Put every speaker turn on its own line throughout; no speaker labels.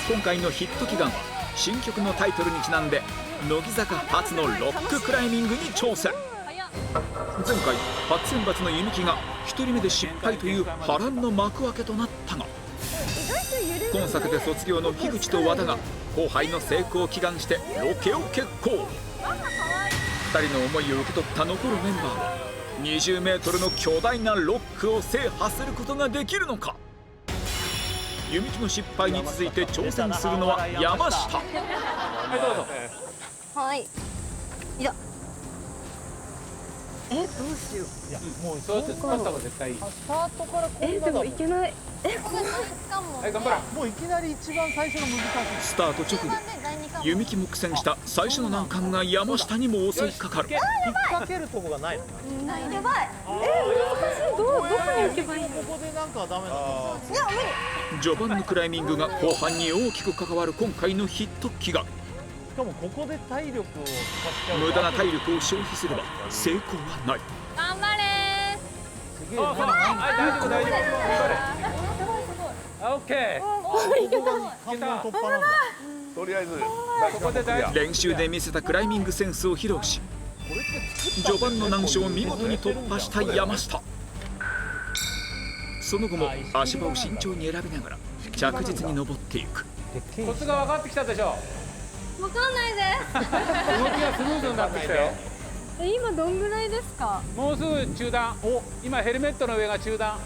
今回のヒット祈願は新曲のタイトルにちなんで乃木坂初のロッククライミングに挑戦。前回初選抜の弓木が1人目で失敗という波乱の幕開けとなったが、今作で卒業の樋口と和田が後輩の成功を祈願してロケを決行。2人の思いを受け取った残るメンバーは20メートルの巨大なロックを制覇することができるのか。弓木の失敗に続いて挑戦するのは山下。
はいどうぞ。
はい。いや。どうしよう。
いやもうそうやって使った方が絶対いい。
スタートからこんな
でもいけない。
はい頑張れ。
もういきなり一番最初の難しい。
スタート直後弓木も苦戦した最初の難関が山下にも襲いかかる。
引っ掛けるとこがないの。
やばい。難しい。どこに行けばいいの。
ここでなんかダメなの。
いや無理。
序盤のクライミングが後半に大きく関わる今回のヒット祈願。
しかもここで体力を使っちゃう。
無駄な体力を消費すれば成功はない。
頑張れ
すげえ。
はい大丈夫大丈夫。頑張れ。オッケー。
関門突破なんだ。
とりあえず
ここで大丈夫。
練習で見せたクライミングセンスを披露し序盤の難所を見事に突破した山下。その後も足場を慎重に選びながら着実に登っていく。
コツが分かってきたでしょ。
わかんないで
動きがスムーズになってきたよ。
す。今どんぐらいですか。
もうすぐ中段。今ヘルメットの上が中段。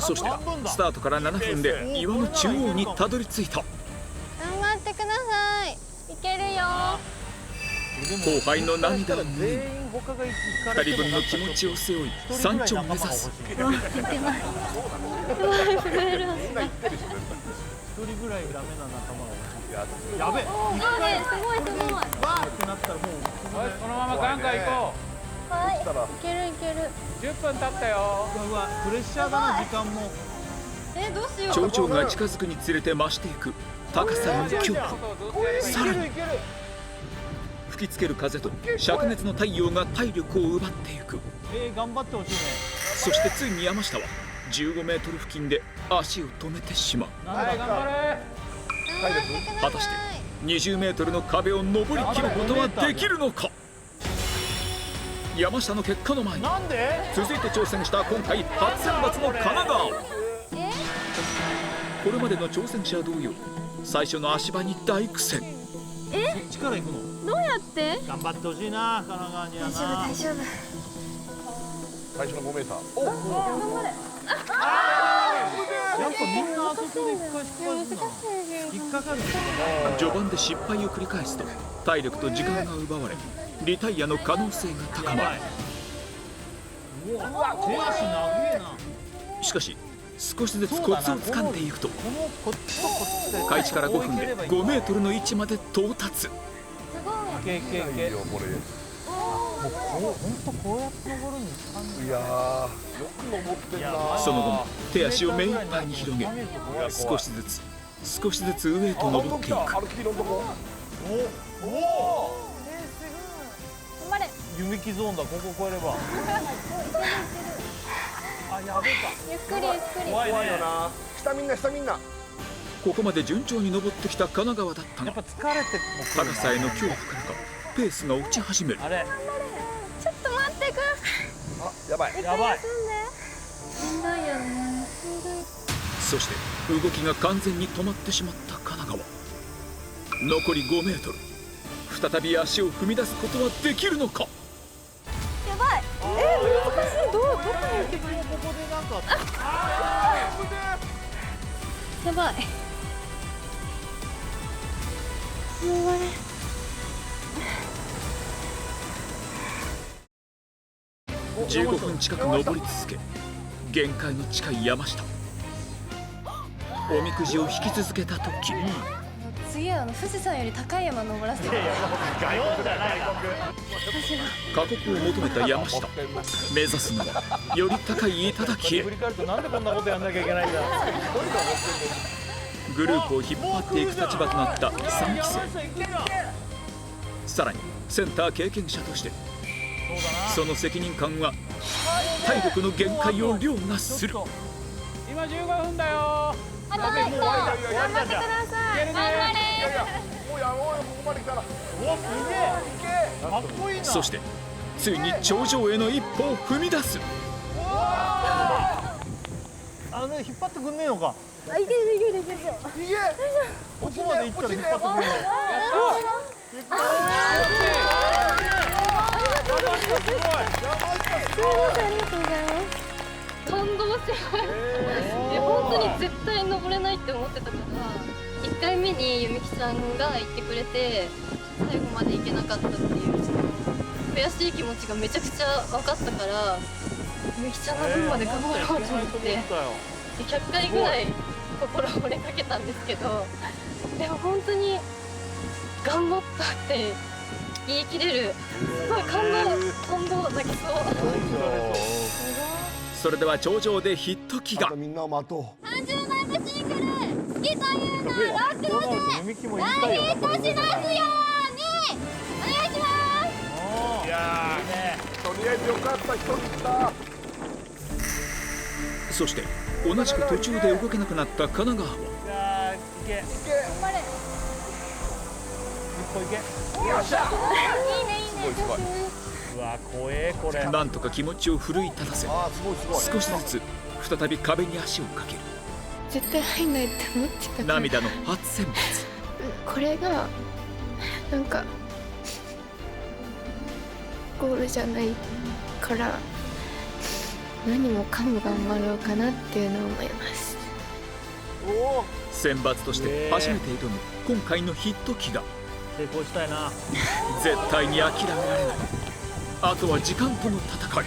そしてスタートから7分で岩の中央にたどり着いた。
頑張ってください。いけるよ。
後輩の涙を胸に
全員他が行か
2
れても
人分の気持ちを背負い山頂を目指す。
一人ぐらいダメな仲間が欲しい。やべえ。
すごいすごい。
わーってなったらもう
このままガンガン行こ
はい。いけるいける。
う。10分経ったよ。
うわプレッシャーだな時間も。
どうしよう。
頂上が近づくにつれて増していく高さの恐怖。さらに吹きつける風と灼熱の太陽が体力を奪っていく。
頑張ってほしいね。
そしてついに山下は15メートル付近で足を止めてしまう。
はい頑張れ。
果たして20メートルの壁を登りきることはできるのか。山下の結果の前に
なんで？
続いて挑戦した今回初選抜の神奈川。これまでの挑戦者同様最初の足場に大苦戦。
そっちから行くの？
どうやって。
頑張ってほしいな神奈川にはな。
大丈夫。
最初の5メーター。
頑張れ。
やっぱみんなあそこで一回失敗するな。引っかかる。
序盤で失敗を繰り返すと体力と時間が奪われリタイアの可能性が高まる。
手足長えな。
しかし少しずつコツをつかんでいくと
このこっちとこっちで
開始から5分で5メートルの位置まで到達。
すごい。
いけ
いいよこれ。
もう本当こうやって登るんですかね。
いやーよく登ってんな。
その後も手足を目いっぱいに広げ少しずつ少しずつ上へと登っていく。
歩きのとこ。
お
頑張れ。
弓木ゾーンだここ越えれば。あやべえか。
ゆっくりゆっくり。
怖いね。
な。下みんな下みんな。
ここまで順調に登ってきた神奈川だったが
やっぱ疲れても来るな。
高さへの恐怖からかペースが落ち始める。
あれ
ちょっと待ってく。
あやばい。
やばい。
しんどいよね。
そして動きが完全に止まってしまった神奈川。残り5メートル再び足を踏み出すことはできるのか。
やばい。難しい。どこに行けばいいの。
ここでなんか
やばい。頑張れ。
15分近く登り続け限界の近い山下。おみくじを引き続けた時
次は富士山より高い山登らせてくれ。
過酷を求めた山下目指すのはより高い頂へ。
振り返るとなんでこんなことやんなきゃいけないんだ。
グループを引っ張っていく立場となった3期生。さらにセンター経験者としてその責任感は体力の限界を凌駕する。
今15分だよ。
あともう一個頑張ってください。頑張れ。
もうやろうよ、ここまで来たら。
うわすげえかっこいいな。
そしてついに頂上への一歩を踏み出す。
引っ張ってくんねえのか。
あ、いけるいけるいける。
いけ。
ここまで行ったら引っ張ってくんねえ。
すみません、ありがとうございます。
感動してます。本当に絶対登れないって思ってたから1回目にゆみきさんが言ってくれて最後まで行けなかったっていうその悔しい気持ちがめちゃくちゃ分かったからゆみきちゃんの分まで頑張ろうと思ってで100回ぐらい心折れかけたんですけどでも本当に頑張ったって言い切れるすごい感動泣きそう。
それでは頂上でヒット祈願。
みんなを待とう。
30枚目シングル好きというのをロックの
弓木も
で
言いたいよ。
何としますようにお願いします。
いや
とりあえずよかった、一人来た。
そして同じく途中で動けなくなった神奈川は
じゃあ行け。
頑張れ。
一歩行け。
よっしゃ。
いいねいいね。
すごいすごい。
うわ怖えこれ。
なんとか気持ちを奮い立たせ
あー、すごいすごい。
少しずつ再び壁に足をかける。
絶対入んないって思ってたから
涙の初選抜。
これがなんかゴールじゃないから何もかも頑張ろうかなっていうのを思います。
おお
選抜として初めて挑む今回のヒット祈願。
成功したいな。
絶対に諦められない。あとは時間との戦い。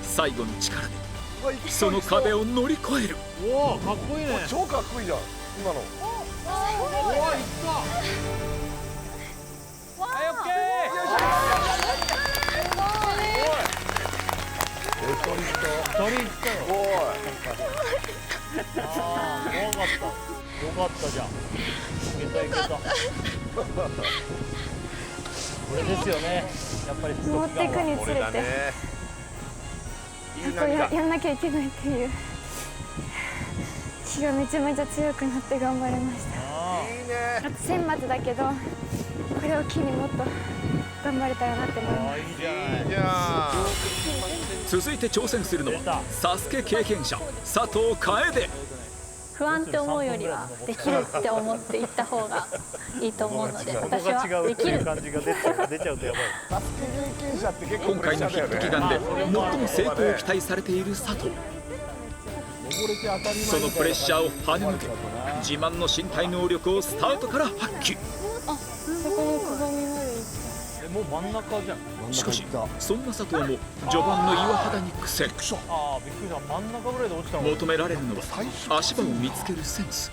最後の力でその壁を乗り越える。
おおかっこいいね。
超かっこいいじゃん、今の。
おおいった。
はい、オッケー。
一人来た。
二人行ったよ。
おい。
ああよかったよかったじゃん。いけたいけた。これですよね。やっぱり
登っていくにつれてやんなきゃいけないっていう気がめちゃめちゃ強くなって頑張れました。
いいね。
選抜だけどこれを機にもっと頑張れたらなって思います。
いいじゃない。
いいじゃ
続いて挑戦するのはサスケ経験者佐藤楓。
不安って思うよりはできるって思っていった方がいいと思うので私は
違うっていう
できる。
感じが出ちゃうとやばい。
ん。サスケ経験者って結構
今回のヒット祈願で最も成功を期待されている佐藤。そのプレッシャーを跳ね抜け自慢の身体能力をスタートから発揮。
そこのくぼみまでいっ
もう真ん中じゃん。
しかしそんな佐藤も序盤の岩肌に苦戦。
ああびっくりした。真ん中ぐらいで落ちたの。
求められるのは足場を見つけるセンス。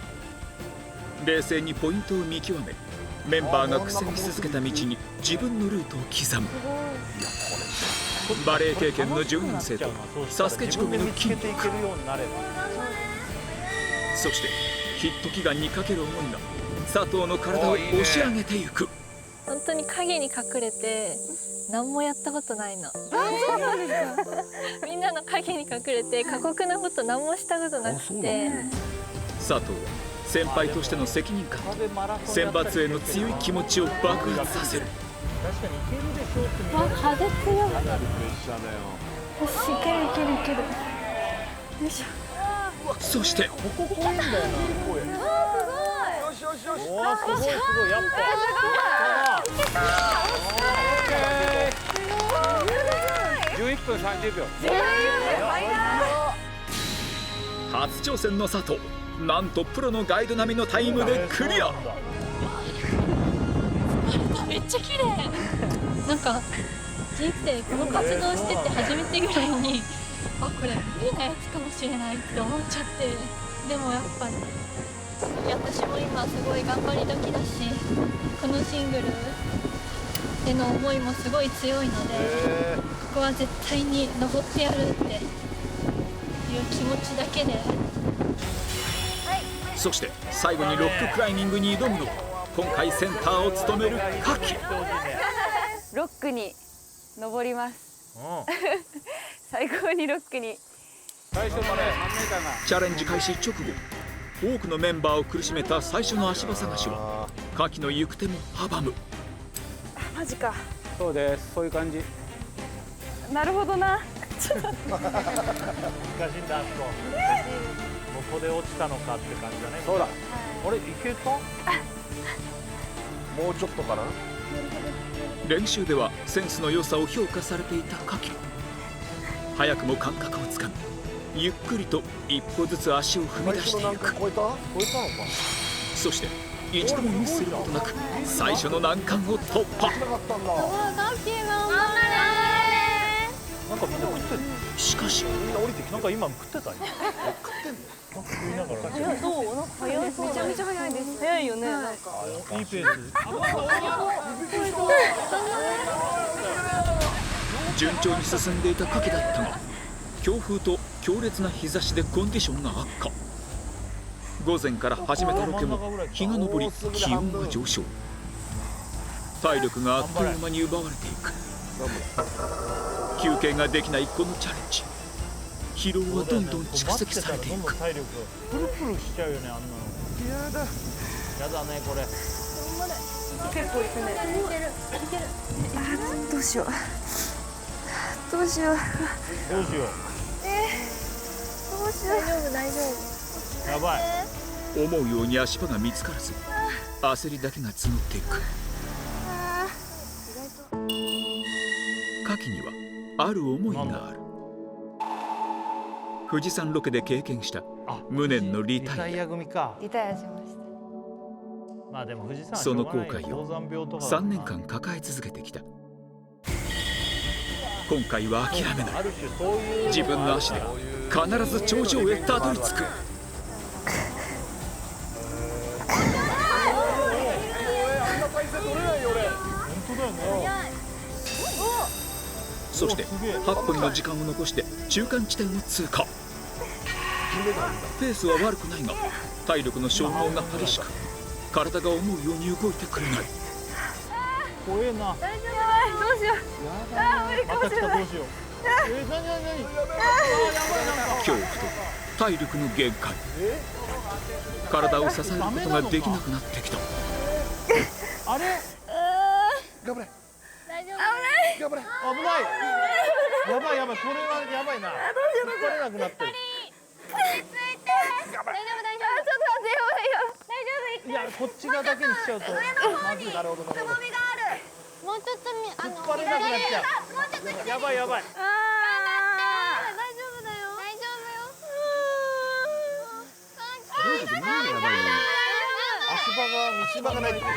冷静にポイントを見極めメンバーが苦戦し続けた道に自分のルートを刻む。バレエ経験の17世とサスケ仕込みの筋
自分で見つけてい
力、
けるようになれば。
そしてヒット祈願にかける思いが佐藤の体を押し上げていく。
本当に影に隠れて何もやったことないの。みんなの影に隠れて過酷なこと何もしたことなくて
佐藤は先輩としての責任感と選抜への強い気持ちを爆発させる。
確かにいけるでしょって見
わ風強い。よ
プレッシャーだよ。
しいけるいけるいける。よいしょ。
そして
ここ怖いんだよな。
よしよしよし。
おおすごいすごいやっぱ。
11分30秒。
初挑戦の佐藤、なんとプロのガイド並みのタイムでクリア。
めっちゃ綺麗。なんか人生この活動してて初めてぐらいにあこれ無理なやつかもしれないって思っちゃって、でもやっぱ私も今すごい頑張り時だしこのシングルへの思いもすごい強いのでここは絶対に登ってやるっていう気持ちだけで。
そして最後にロッククライミングに挑むのは今回センターを務めるカキ。
ロックに登ります。最高にロックに
最初のね 3m が
チャレンジ開始直後多くのメンバーを苦しめた最初の足場探しはカキの行く手も阻む。
マジか。
そうです、そういう感じ。
なるほどな。
難しいんだあそこここで落ちたのかって感じだね。
そうだ、
あれいけた？
もうちょっとかな。
練習ではセンスの良さを評価されていたカキ。早くも感覚をつかみゆっくりと一歩ずつ足を踏み出していく。
超えた？
超えたのか。
そして一度もミスすることなく最初の難関を突破。
なかったんだ。
ガッキー頑張
なんかみんな食ってる。
しかし
みんな降りてきた。
なんか今食ってたよ。食ってんの？なんか食いながら。
どう？なんか早い。めちゃめちゃ早いです。早いよね。なんか。
いいペース。
順調に進んでいたカキだったが強風と強烈な日差しでコンディションが悪化。午前から始めたロケも日が昇り気温が上昇。体力があっという間に奪われていく。休憩ができないこのチャレンジ、疲労はどんどん蓄積されていく。
体力プルプルしちゃうよねあんなの。
やだ。
やだねこれ。
結構いくね。どうしよう。どうしよう。
どうしよ
どうしよう。大丈夫大丈
う。やばい。
思うように足場が見つからず焦りだけが募っていく。カキにはある思いがある。富士山ロケで経験した無念のリタイア。
組か。
夫。リタイアしました。
まあでも富士山はし
その
ょうがないよ
後悔を
高山病とか
3年間抱え続けてきた。今回は諦めない。
ある種そういう
自分の足で必ず頂上へたどり着く。
あんな体勢取れないよ俺。
本当だよね。
そして8分の時間を残して中間地点を通過。ペースは悪くないが体力の消耗が激しく体が思うように動いてくれない。
怖えな。
大丈夫。どうしよう。ああ無理か
ま
もしれない。
た来たどうしよう。何
恐怖と体力の限界。体を支えることができなくなってきた。
あれ
頑張れ。
大丈夫。
頑張れ。
危ない。やばいやばいこれはやばいな。引っ張れなくなってる。
大丈夫大丈夫。
ちょっと待って
いやこっち側だけにしちゃうとまずい。なるほどなるほど。
もうちょっと
引っ張れなくなっちゃう。やばいやばい。
ああ。
大丈夫だよ。大丈
足場が道場がないってこと。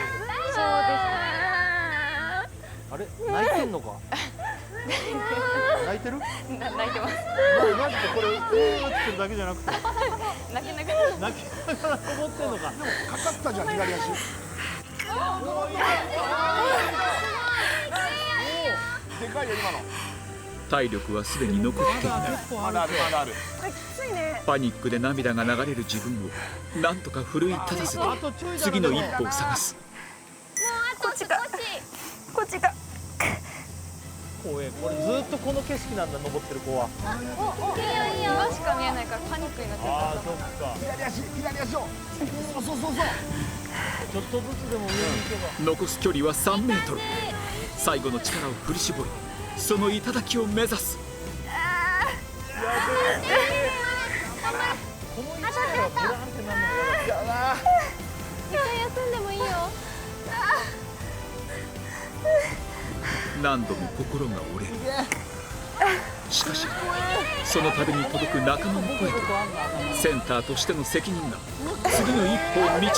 あれ泣いてんのか。泣いてる？
泣いてます。
マジでこれってるだけじゃなくて
泣けなくなる。
泣きながらこぼってんのか。
かかったじゃん左足。でかいよ今の。
体力はすでに残っていない。
まだあるまだある。
きついね。
パニックで涙が流れる自分をなんとか奮い立たせて次の一歩を探す。
こっちか。こっちか。
怖え。これずっとこの景色なんだ登ってる子は。
今しか見えないからパニックになってる。
ああそっか。
左足を。そうそうそうそう。
ちょっとずつでも上に行けば。
残す距離は3メートル。最後の力を振り絞りその頂を目指す。
この位置からブランってなるのがやだ。
一回休んでもいいよ。
何度も心が折れる。しかしその度に届く仲間の声とセンターとしての責任が次の一歩を導く。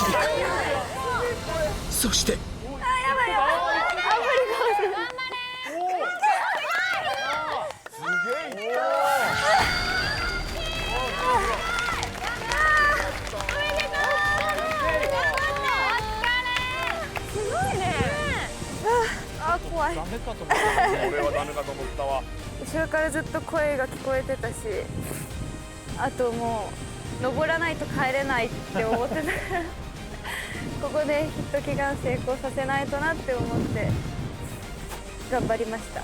そして
すげえ。
すごいね。あ、怖い。
ダメかと思った。
俺はダメかと思ったわ。
後ろからずっと声が聞こえてたし、あともう登らないと帰れないって思ってたからここでヒット祈願成功させないとなって思って頑張りました。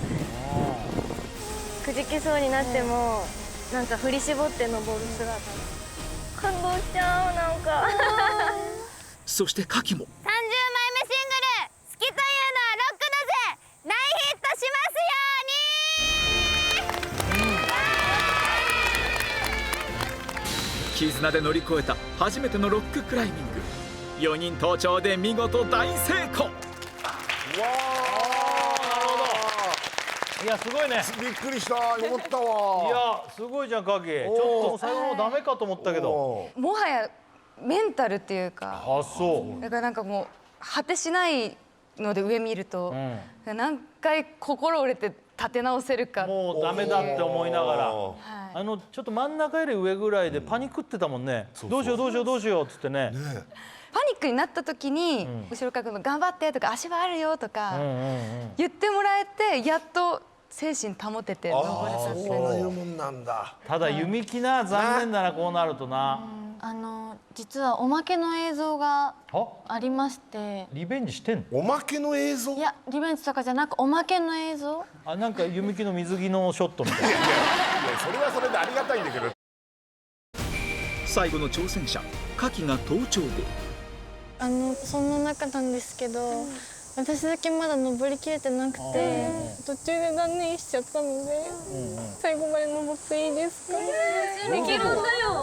くじけそうになってもなんか振り絞って登る姿感動しちゃう。なんか
そしてカキも
30枚目シングル「好きというのはロックだぜ」大ヒットしますよ
絆で乗り越えた初めてのロッククライミング。4人登頂で見事大成功。
いやすごいね。
びっくりしたよかった
い
わ
やすごいじゃんカキ。ちょっと最後の方ダメかと思ったけど。
もはやメンタルっていうか、
あそう。
だからなんかもう果てしないので上見ると、何回心折れて立て直せるか。
もうダメだって思いながら。
お
ちょっと真ん中より上ぐらいでパニックってたもんね。どうしようどうしようどうしようっつってね。
パニックになった時に、後ろから「頑張って」とか「足はあるよ」とか言ってもらえて、やっと精神保てて登れたって
そう
感じ。
いうもんなんだ
ただ弓木な、残念だなこうなるとな。
実はおまけの映像が
あ
ありまして。
リベンジしてんの？
おまけの映像
いやリベンジとかじゃなくおまけの映像。
あなんか弓木の水着のショットみたいな。
いやそれはそれでありがたいんだけど
最後の挑戦者カキが登頂後、
そんな中なんですけど、私だけまだ登りきれてなくて途中で断念しちゃったので、最後まで登っていいですか？できるんだよ。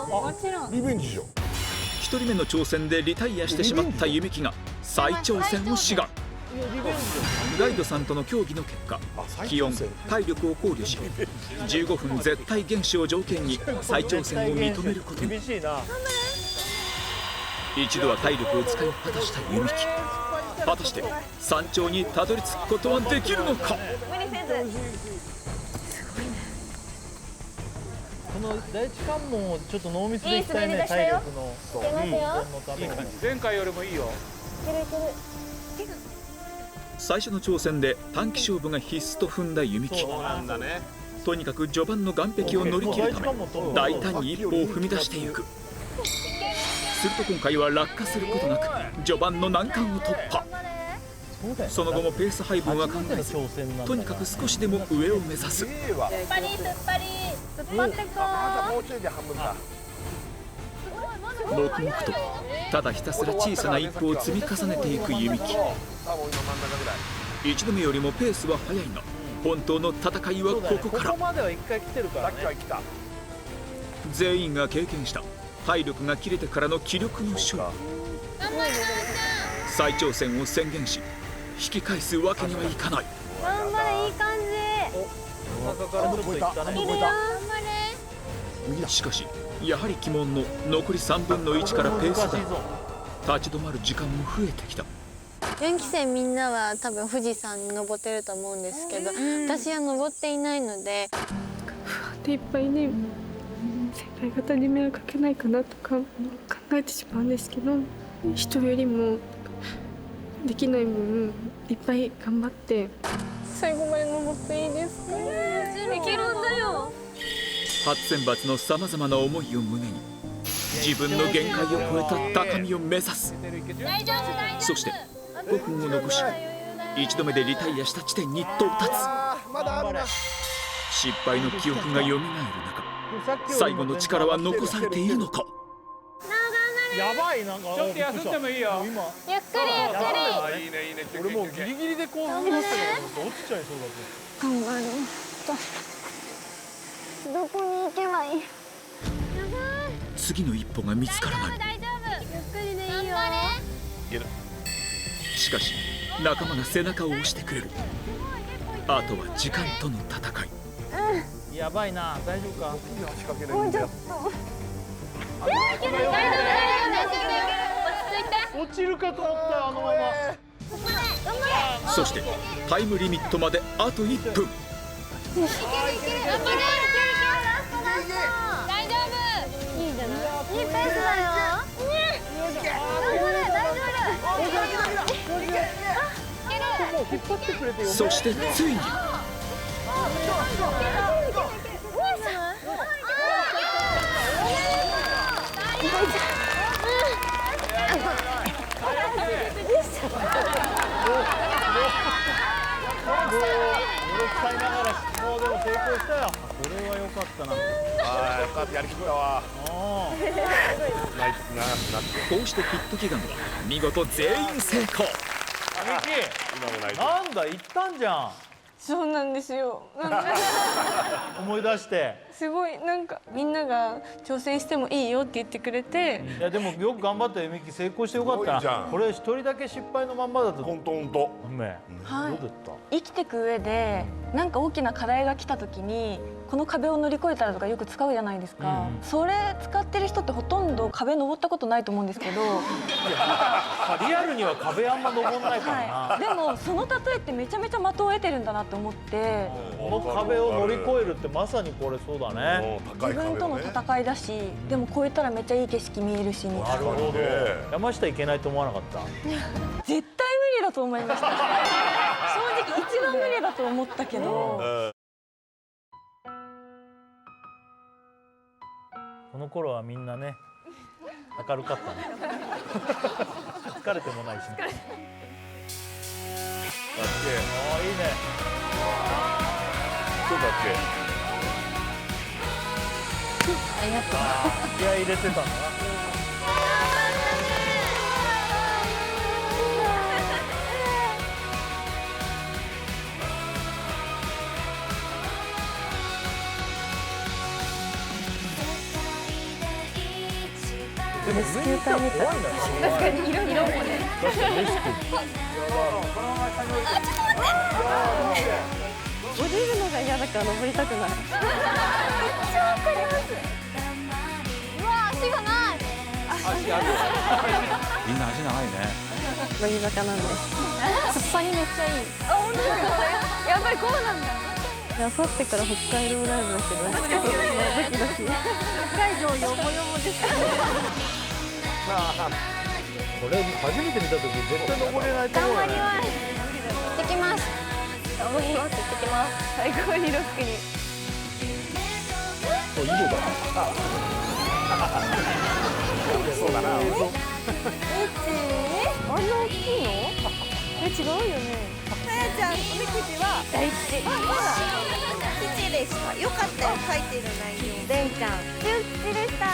もちろん。
リベンジじゃん
1人目の挑戦でリタイアしてしまった弓木が再挑戦を志願。ガイドさんとの協議の結果、気温体力を考慮し15分絶対厳守を条件に再挑戦を認めることに。
厳しいな。
一度は体力を使い果たした弓木、果たして山頂にたどり着くことはできるのか。
この第一関門をちょっと濃密でいきたいね。体力のために。
前回よりもいいよ。
最初の挑戦で短期勝負が必須と踏んだ弓木。
なんだね
とにかく序盤の岸壁を乗り切るため大胆に一歩を踏み出していく。すると今回は落下することなく序盤の難関を突破。その後もペース配分は考えず、とにかく少しでも上を目指す。
まだもうちょいで半分だ
黙々とただひたすら小さな一歩を積み重ねていく弓木。
多分今真ん中ぐらい
一度目よりもペースは速いが本当の戦いはここから。
ここまでは一回来てるからね。
さっきは来た
全員が経験した体力が切れてからの気力の勝負。再挑戦を宣言し引き返すわけにはいかない。
頑張れ、いい感じ。
お腹からちょっといったね。
しかしやはり鬼門の残り3分の1からペースダウン。立ち止まる時間も増えてきた。
4期生みんなは多分富士山に登ってると思うんですけど、私は登っていないので
でいっぱいね、先輩方に迷惑かけないかなとか考えてしまうんですけど、人よりもできない分いっぱい頑張って最後まで登っていいですか？できるんだよ。
初選抜のさまざまな思いを胸に自分の限界を超えた高みを目指す。そして5分を残し1度目でリタイアした地点に到達。
まだあるな
失敗の記憶がよみがえる中、最後の力は残されているのか。
やばい、なんか
ちょっと休んでもいいよ。
今
ゆっくりゆっくり。
あいいねいいね
俺もうギリギリでこう踏んでってる落ちちゃいそうだって。
頑張る。どこに行けばいい？
次の一歩が見つからない。
大丈夫。ゆっくりでいいよ。
しかし仲間が背中を押してくれる。あとは時間との戦い。
やばいな、大丈夫か？
仕掛けないんだよ
落ちるかと思ったよ、あのまま。
そしてタイムリミットまであと1分。
大丈夫。いいじゃない。いいペースだよ。
そしてついに
もうでも成功したよ。これは良かったな。
かってやりきったわ。泣いてなって
こうしてヒット祈願は見事全員成功。
ミキ
今も泣いてる。
なんだ行ったんじゃん。
そうなんですよ。
思い出して
すごいなんかみんなが挑戦してもいいよって言ってくれて、
いやでもよく頑張ったよミキ成功してよかった
すごいじゃ
なんこれ一人だけ失敗のまんまだと
ほんとほんと。
運命
はい
どうだった
生きていく上でなんか大きな課題が来た時にこの壁を乗り越えたらとかよく使うじゃないですか、それ使ってる人ってほとんど壁登ったことないと思うんですけど
リアルには壁あんま登んないからな、
はい、でもその例えってめちゃめちゃ的を得てるんだなって思って
この壁を乗り越えるってまさにこれそうだね。
自分との戦いだし、でも越えたらめっちゃいい景色見えるしみたいな。
なるほど。山下行けないと思わなかった。
絶対無理だと思いました正直一番無理だと思ったけど、
この頃はみんなね明るかったね疲れてもないしね。ああいいね。
そうだっけ。
ありがとう。
気合い入れてたんだな。でもレスキュー隊みたい。
確かに色もね。
確かにレスキュー。
降りるのが嫌だから登りたくない。めっちゃわかります。うわ足がない。
足ある。
みんな足長いね。
乃木坂なんで。突破にめっちゃいい。あ、本当ですか。やっぱりこうなんだ。あさってから北海道ライブだけど、ドキドキ。北海道よもよもです。
これ初めて見た時絶対登れないと思うよね。
頑張ります。行ってきます。頑張ります。行ってきます。最高にロックに。
そう、いいのだ。そうだな。
あんな大きいの？違うよね。さやちゃん、おみくじは大吉。吉でした。よかったよ、書いてる内容。れんちゃん、中吉でした。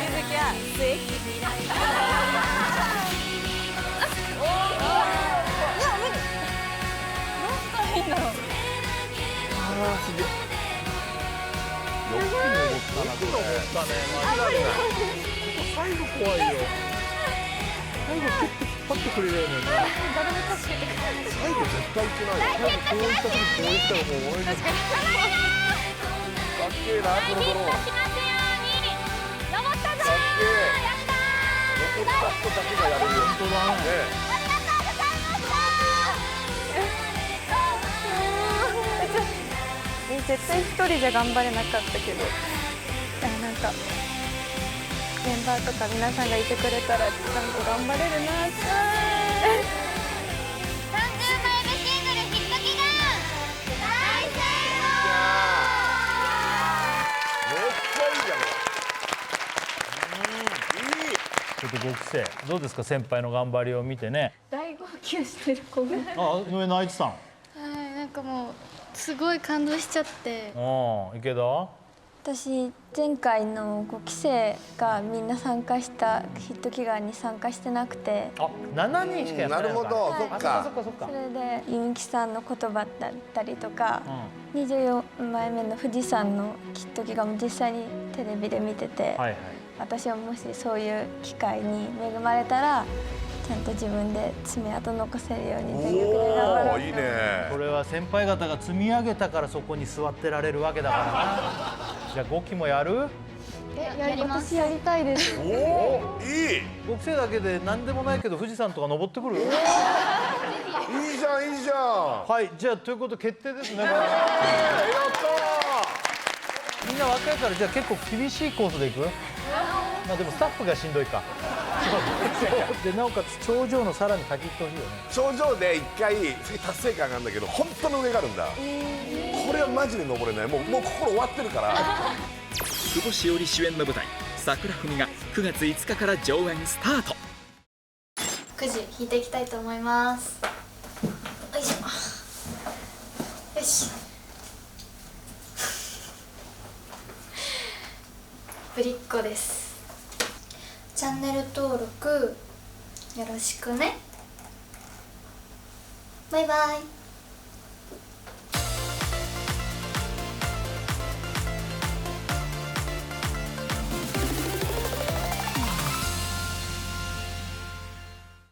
ゆずきは末吉。いや、無理。どうしたらいいんだろう。
すげえ。
よく登ったね。最後怖いよ。最後結構引っ張ってくれるよね。
誰も助けてくれない。
最後絶対いけないよ。
こういった時こういったらもう終わりだ。
かっけえな、このドローン。かっ
登ったぞ
けえ。残った人だけがやれるよ。
本当だね。
絶対一人じゃ頑張れなかったけど、なんかメンバーとか皆さんがいてくれたらちゃんと頑張れるなって。30枚目シングルヒット祈願大成
めっちゃいいじゃん。いい。
ちょっと5期生どうですか、先輩の頑張りを見てね。
大号泣してる子が。
あ、井上泣いてたの。
はい、なんかもうすごい感動しちゃって。
池田。
私前回の5期生がみんな参加したヒット祈願に参加してなくて、
あ、7人しかやってないのか。
なるほど、そっか。
そっかそっか。
それでゆみきさんの言葉だったりとか、24枚目の富士山のヒット祈願も実際にテレビで見てて、
はいはい。
私はもしそういう機会に恵まれたらちゃんと自分で爪痕残せるように全力で頑張ろうと。
いいね。
これは先輩方が積み上げたからそこに座ってられるわけだからな。じゃあ5期もやる？
やります。
私やりたいです。
おお、いい。
5期生だけで何でもないけど富士山とか登ってくる？
いいじゃん、いいじゃん。
はい、じゃあということ決定ですね。
やった
みんな若いからじゃあ結構厳しいコースでいく？まあでもスタッフがしんどいか。でなおかつ頂上のさらに先行ってほしいよね。
頂上で一回達成感があるんだけど、本当の上があるんだ。これはマジで登れない。もう心終わってるから。
久保しおり主演の舞台「桜文」が9月5日から上演スタート。
くじ引いていきたいと思います。よいしょ。よし。
ぶりっ子です。チャンネル登録よろしくね。バイバイ。